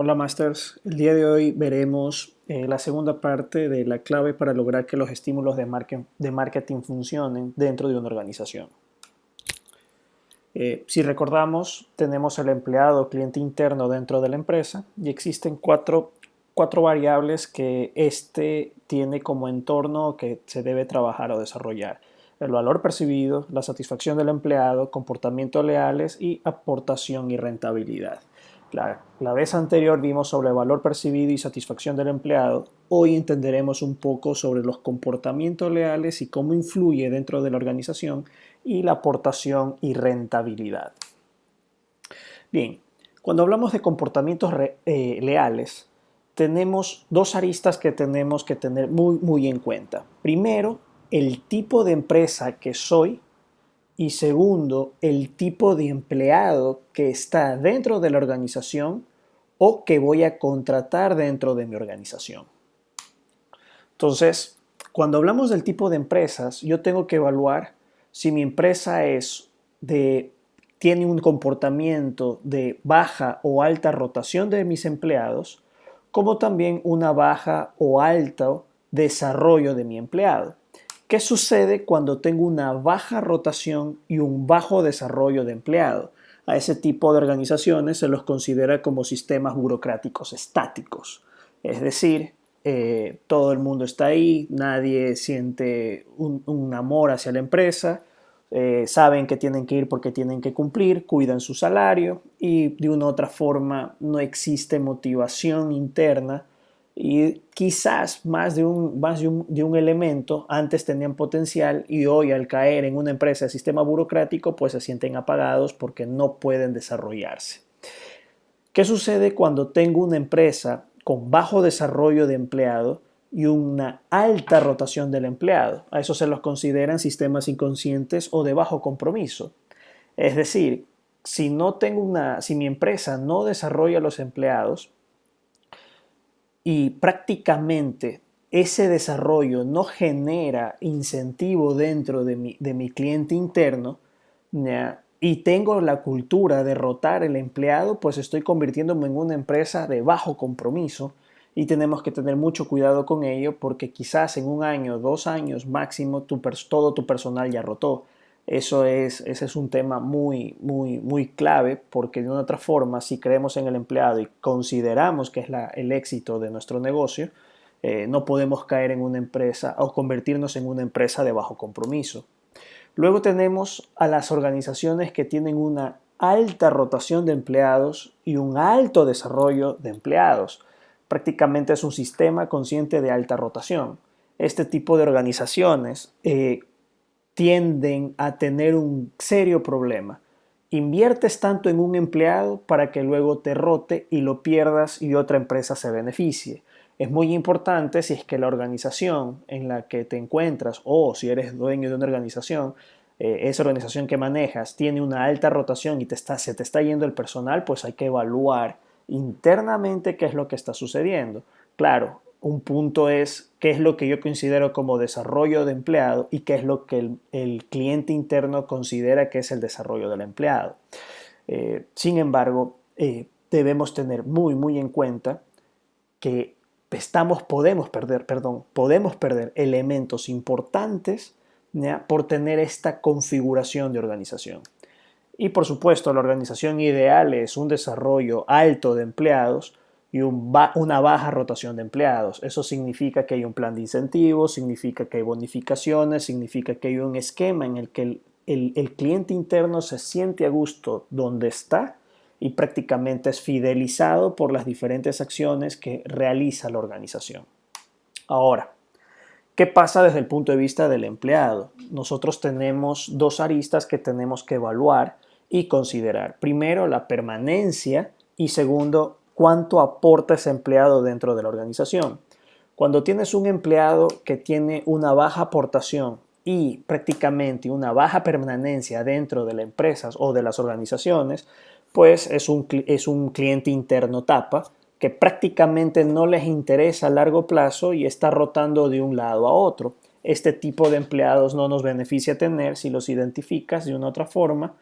Hola Masters, el día de hoy veremos la segunda parte de la clave para lograr que los estímulos de marketing funcionen dentro de una organización. Si recordamos, tenemos el empleado o cliente interno dentro de la empresa y existen cuatro variables que éste tiene como entorno que se debe trabajar o desarrollar. El valor percibido, la satisfacción del empleado, comportamientos leales y aportación y rentabilidad. La vez anterior vimos sobre el valor percibido y satisfacción del empleado. Hoy entenderemos un poco sobre los comportamientos leales y cómo influye dentro de la organización y la aportación y rentabilidad. Bien, cuando hablamos de comportamientos leales, tenemos dos aristas que tenemos que tener muy en cuenta. Primero, el tipo de empresa que soy y segundo, el tipo de empleado que está dentro de la organización o que voy a contratar dentro de mi organización. Entonces, cuando hablamos del tipo de empresas, yo tengo que evaluar si mi empresa tiene un comportamiento de baja o alta rotación de mis empleados, como también una baja o alto desarrollo de mi empleado. ¿Qué sucede cuando tengo una baja rotación y un bajo desarrollo de empleado? A ese tipo de organizaciones se los considera como sistemas burocráticos estáticos. Es decir, todo el mundo está ahí, nadie siente un amor hacia la empresa, saben que tienen que ir porque tienen que cumplir, cuidan su salario y de una u otra forma no existe motivación interna y quizás más de un elemento antes tenían potencial y hoy al caer en una empresa de sistema burocrático pues se sienten apagados porque no pueden desarrollarse. ¿Qué sucede cuando tengo una empresa con bajo desarrollo de empleado y una alta rotación del empleado? A eso se los consideran sistemas inconscientes o de bajo compromiso. Es decir, si mi empresa no desarrolla los empleados, y prácticamente ese desarrollo no genera incentivo dentro de mi cliente interno, ¿ya? Y tengo la cultura de rotar el empleado, pues estoy convirtiéndome en una empresa de bajo compromiso y tenemos que tener mucho cuidado con ello porque quizás en un año, 2 años máximo, todo tu personal ya rotó. Ese es un tema muy clave porque de una otra forma, si creemos en el empleado y consideramos que es el éxito de nuestro negocio, no podemos caer en una empresa o convertirnos en una empresa de bajo compromiso. Luego tenemos a las organizaciones que tienen una alta rotación de empleados y un alto desarrollo de empleados. Prácticamente es un sistema consciente de alta rotación. Este tipo de organizaciones tienden a tener un serio problema. Inviertes tanto en un empleado para que luego te rote y lo pierdas y otra empresa se beneficie. Es muy importante si es que la organización en la que te encuentras o si eres dueño de una organización, esa organización que manejas tiene una alta rotación y se te está yendo el personal, pues hay que evaluar internamente qué es lo que está sucediendo. Claro, un punto es qué es lo que yo considero como desarrollo de empleado y qué es lo que el cliente interno considera que es el desarrollo del empleado. Sin embargo, debemos tener muy en cuenta que podemos perder elementos importantes, ¿ya? Por tener esta configuración de organización. Y por supuesto, la organización ideal es un desarrollo alto de empleados y una baja rotación de empleados. Eso significa que hay un plan de incentivos, significa que hay bonificaciones, significa que hay un esquema en el que el cliente interno se siente a gusto donde está y prácticamente es fidelizado por las diferentes acciones que realiza la organización. Ahora, ¿qué pasa desde el punto de vista del empleado? Nosotros tenemos dos aristas que tenemos que evaluar y considerar. Primero, la permanencia y segundo, cuánto aporta ese empleado dentro de la organización. Cuando tienes un empleado que tiene una baja aportación y prácticamente una baja permanencia dentro de las empresas o de las organizaciones, pues es un cliente interno tapa que prácticamente no les interesa a largo plazo y está rotando de un lado a otro. Este tipo de empleados no nos beneficia tener si los identificas de una otra forma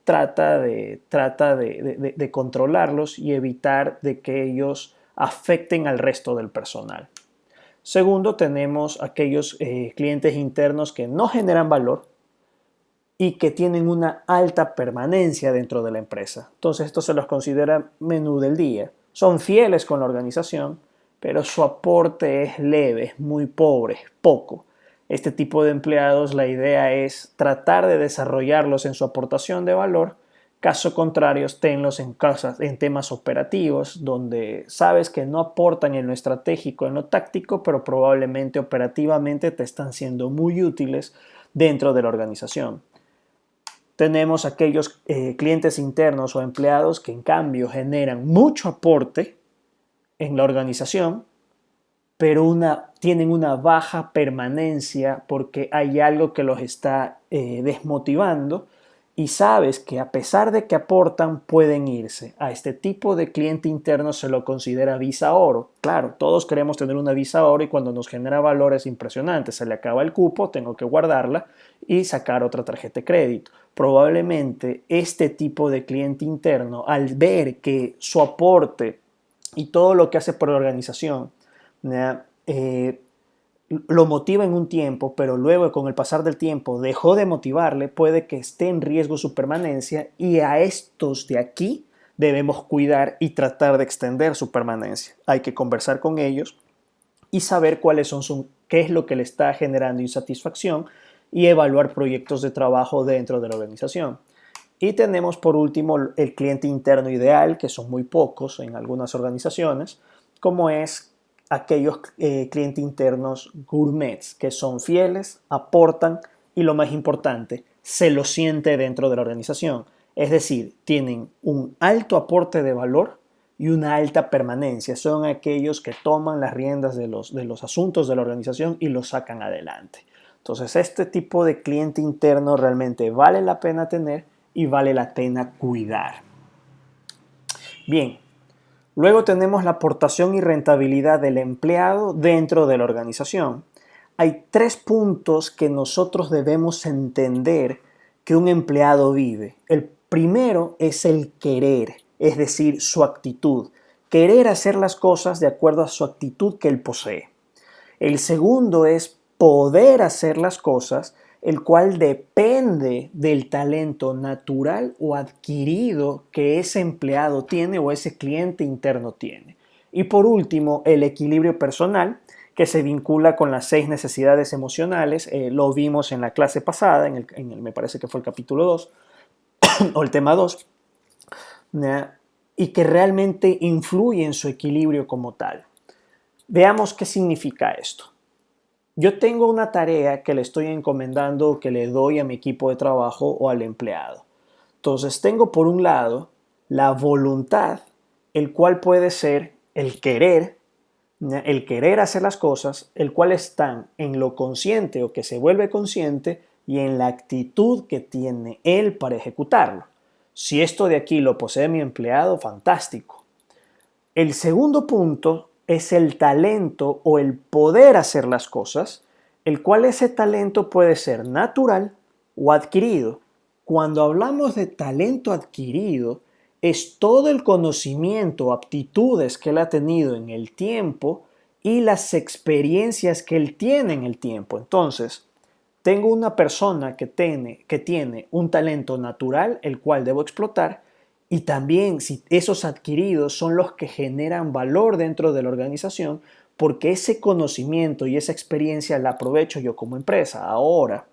trata de controlarlos y evitar de que ellos afecten al resto del personal. Segundo, tenemos aquellos clientes internos que no generan valor y que tienen una alta permanencia dentro de la empresa. Entonces, esto se los considera menú del día. Son fieles con la organización, pero su aporte es leve, es muy pobre, es poco. Este tipo de empleados, la idea es tratar de desarrollarlos en su aportación de valor. Caso contrario, tenlos en temas operativos, donde sabes que no aportan en lo estratégico, en lo táctico, pero probablemente operativamente te están siendo muy útiles dentro de la organización. Tenemos aquellos clientes internos o empleados que en cambio generan mucho aporte en la organización, pero tienen una baja permanencia porque hay algo que los está desmotivando y sabes que a pesar de que aportan pueden irse. A este tipo de cliente interno se lo considera visa oro. Claro, todos queremos tener una visa oro y cuando nos genera valores impresionantes, se le acaba el cupo, tengo que guardarla y sacar otra tarjeta de crédito. Probablemente este tipo de cliente interno, al ver que su aporte y todo lo que hace por la organización lo motiva en un tiempo, pero luego con el pasar del tiempo dejó de motivarle, puede que esté en riesgo su permanencia y a estos de aquí debemos cuidar y tratar de extender su permanencia. Hay que conversar con ellos y saber qué es lo que le está generando insatisfacción y evaluar proyectos de trabajo dentro de la organización. Y tenemos por último el cliente interno ideal, que son muy pocos en algunas organizaciones, como es aquellos clientes internos gourmets, que son fieles, aportan y lo más importante, se lo siente dentro de la organización. Es decir, tienen un alto aporte de valor y una alta permanencia. Son aquellos que toman las riendas de los asuntos de la organización y los sacan adelante. Entonces, este tipo de cliente interno realmente vale la pena tener y vale la pena cuidar. Bien, luego tenemos la aportación y rentabilidad del empleado dentro de la organización. Hay 3 puntos que nosotros debemos entender que un empleado vive. El primero es el querer, es decir, su actitud. Querer hacer las cosas de acuerdo a su actitud que él posee. El segundo es poder hacer las cosas, el cual depende del talento natural o adquirido que ese empleado tiene o ese cliente interno tiene. Y por último, el equilibrio personal, que se vincula con las 6 necesidades emocionales. Lo vimos en la clase pasada, me parece que fue el capítulo 2, o el tema 2, y que realmente influye en su equilibrio como tal. Veamos qué significa esto. Yo tengo una tarea que le estoy encomendando, que le doy a mi equipo de trabajo o al empleado. Entonces tengo por un lado la voluntad, el cual puede ser el querer hacer las cosas, el cual está en lo consciente o que se vuelve consciente y en la actitud que tiene él para ejecutarlo. Si esto de aquí lo posee mi empleado, fantástico. El segundo punto es el talento o el poder hacer las cosas, el cual ese talento puede ser natural o adquirido. Cuando hablamos de talento adquirido, es todo el conocimiento o aptitudes que él ha tenido en el tiempo y las experiencias que él tiene en el tiempo. Entonces, tengo una persona que tiene un talento natural, el cual debo explotar, y también si esos adquiridos son los que generan valor dentro de la organización, porque ese conocimiento y esa experiencia la aprovecho yo como empresa. Ahora,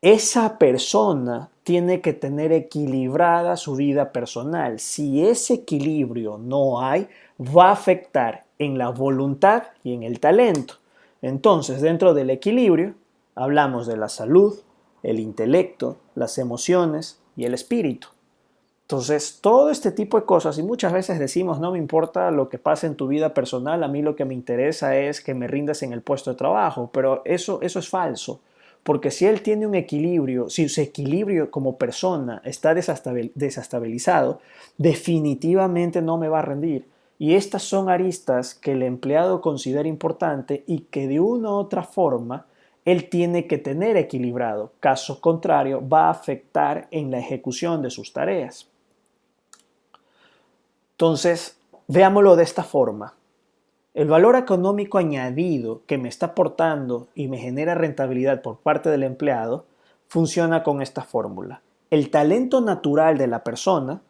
esa persona tiene que tener equilibrada su vida personal. Si ese equilibrio no hay, va a afectar en la voluntad y en el talento. Entonces, dentro del equilibrio, hablamos de la salud, el intelecto, las emociones y el espíritu. Entonces, todo este tipo de cosas, y muchas veces decimos, no me importa lo que pase en tu vida personal, a mí lo que me interesa es que me rindas en el puesto de trabajo, pero eso es falso, porque si él tiene un equilibrio, si su equilibrio como persona está desestabilizado, definitivamente no me va a rendir. Y estas son aristas que el empleado considera importante y que de una u otra forma él tiene que tener equilibrado. Caso contrario, va a afectar en la ejecución de sus tareas. Entonces, veámoslo de esta forma. El valor económico añadido que me está aportando y me genera rentabilidad por parte del empleado funciona con esta fórmula. El talento natural de la persona,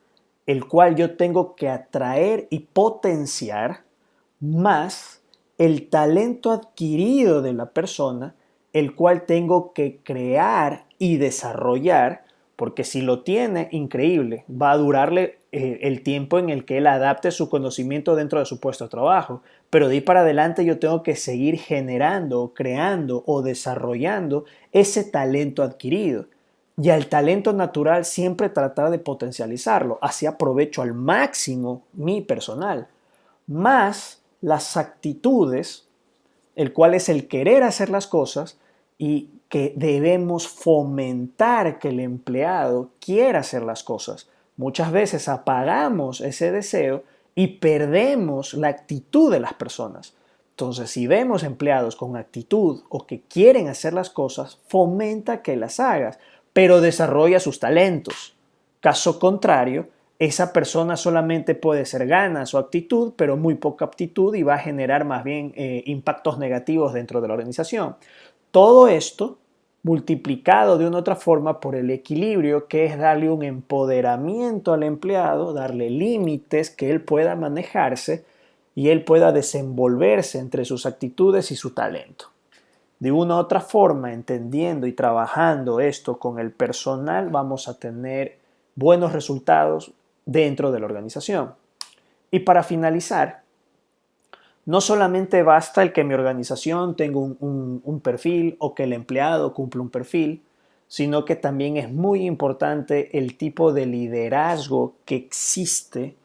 el cual yo tengo que atraer y potenciar, más el talento adquirido de la persona, el cual tengo que crear y desarrollar, porque si lo tiene, increíble, va a durarle el tiempo en el que él adapte su conocimiento dentro de su puesto de trabajo, pero de ahí para adelante yo tengo que seguir generando, creando o desarrollando ese talento adquirido. Y al talento natural siempre tratar de potencializarlo, así aprovecho al máximo mi personal, más las actitudes, el cual es el querer hacer las cosas y que debemos fomentar que el empleado quiera hacer las cosas. Muchas veces apagamos ese deseo y perdemos la actitud de las personas. Entonces, si vemos empleados con actitud o que quieren hacer las cosas, fomenta que las hagas, pero desarrolla sus talentos. Caso contrario, esa persona solamente puede ser ganas o actitud, pero muy poca aptitud y va a generar más bien impactos negativos dentro de la organización. Todo esto multiplicado de una u otra forma por el equilibrio, que es darle un empoderamiento al empleado, darle límites que él pueda manejarse y él pueda desenvolverse entre sus actitudes y su talento. De una u otra forma, entendiendo y trabajando esto con el personal, vamos a tener buenos resultados dentro de la organización. Y para finalizar, no solamente basta el que mi organización tenga un perfil o que el empleado cumpla un perfil, sino que también es muy importante el tipo de liderazgo que existe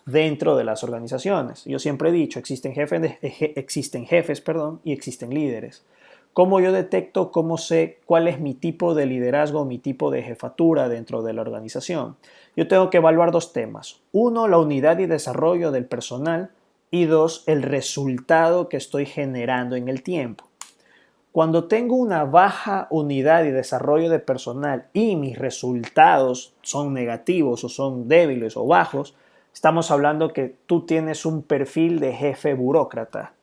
dentro de las organizaciones. Yo siempre he dicho, existen jefes, y existen líderes. ¿Cómo yo detecto, cómo sé cuál es mi tipo de liderazgo, mi tipo de jefatura dentro de la organización? Yo tengo que evaluar dos temas. Uno, la unidad y desarrollo del personal y dos, el resultado que estoy generando en el tiempo. Cuando tengo una baja unidad y desarrollo de personal y mis resultados son negativos o son débiles o bajos, estamos hablando que tú tienes un perfil de jefe burócrata.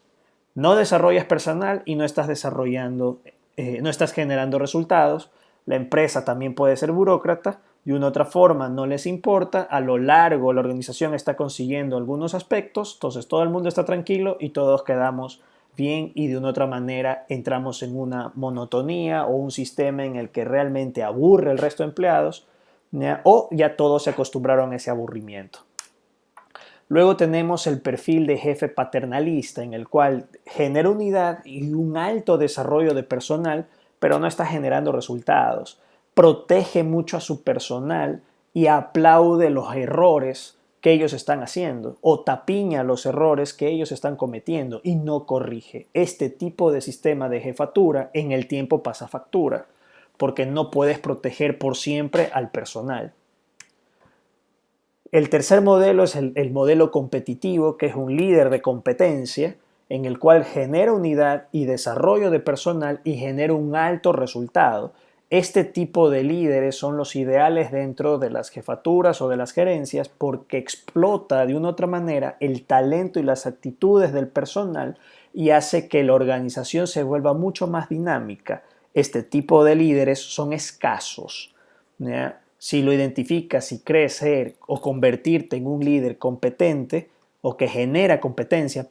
No desarrollas personal y no estás no estás generando resultados. La empresa también puede ser burócrata. De una u otra forma no les importa. A lo largo la organización está consiguiendo algunos aspectos. Entonces todo el mundo está tranquilo y todos quedamos bien y de una u otra manera entramos en una monotonía o un sistema en el que realmente aburre el resto de empleados, ¿ya? O ya todos se acostumbraron a ese aburrimiento. Luego tenemos el perfil de jefe paternalista, en el cual genera unidad y un alto desarrollo de personal, pero no está generando resultados. Protege mucho a su personal y aplaude los errores que ellos están haciendo o tapiña los errores que ellos están cometiendo y no corrige. Este tipo de sistema de jefatura en el tiempo pasa factura, porque no puedes proteger por siempre al personal. El tercer modelo es el modelo competitivo, que es un líder de competencia, en el cual genera unidad y desarrollo de personal y genera un alto resultado. Este tipo de líderes son los ideales dentro de las jefaturas o de las gerencias porque explota de una u otra manera el talento y las actitudes del personal y hace que la organización se vuelva mucho más dinámica. Este tipo de líderes son escasos, ¿ya? Si lo identificas y crees ser o convertirte en un líder competente o que genera competencia,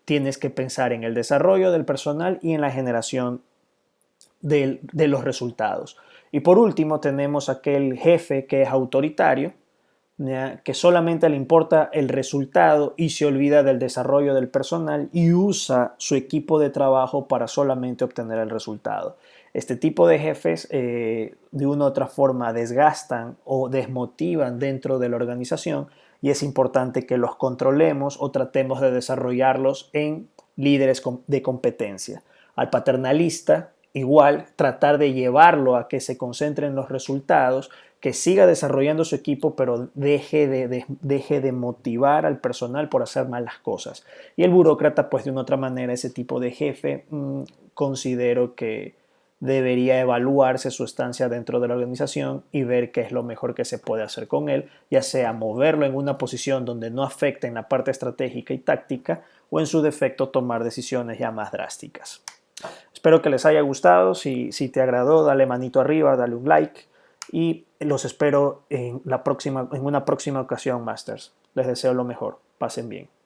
tienes que pensar en el desarrollo del personal y en la generación de los resultados. Y por último tenemos aquel jefe que es autoritario, ¿ya? Que solamente le importa el resultado y se olvida del desarrollo del personal y usa su equipo de trabajo para solamente obtener el resultado. Este tipo de jefes de una u otra forma desgastan o desmotivan dentro de la organización y es importante que los controlemos o tratemos de desarrollarlos en líderes de competencia. Al paternalista, igual, tratar de llevarlo a que se concentre en los resultados, que siga desarrollando su equipo, pero deje de motivar al personal por hacer malas cosas. Y el burócrata, pues de una otra manera, ese tipo de jefe, considero que debería evaluarse su estancia dentro de la organización y ver qué es lo mejor que se puede hacer con él, ya sea moverlo en una posición donde no afecte en la parte estratégica y táctica o en su defecto tomar decisiones ya más drásticas. Espero que les haya gustado. Si te agradó, dale manito arriba, dale un like y los espero en una próxima ocasión, Masters. Les deseo lo mejor. Pasen bien.